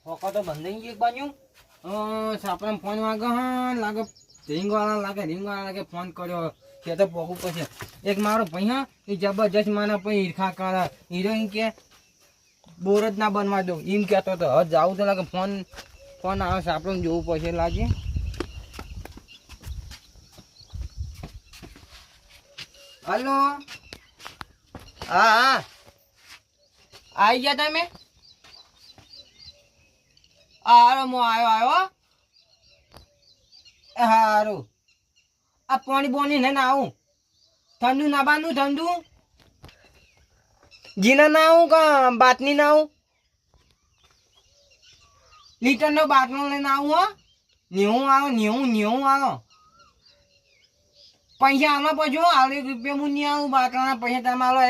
હોકા તો બંધ એક બાજુ સાપરા ફોન વાગે હા લાગે રિંગ વાળા લાગે ફોન કર્યો કે તો પોકું પછી એક મારો ભાઈ હા એ જબરજસ્ત મને પછી ઈર્ખા કરે હિરોઈન કે બોર જ ના બનવા દઉં એમ કહેતો હતો હવે જાવું તો લાગે ફોન આવે સાપડું જોવું પછી લાગે હલો હા આવી ગયા તમે હારું હું આવ્યો હારું આ પાણી બોની ને ના આવું ઠંડુ ના બાંધું ઠંડુ જીના ના આવું કા બાતની ના આવું લીટરનો બાટલો લઈને આવું હો નેવું આવો પૈસા આમાં પછી 1 રૂપિયા હું નહીં આવું બાટલાના પૈસા તમે આલો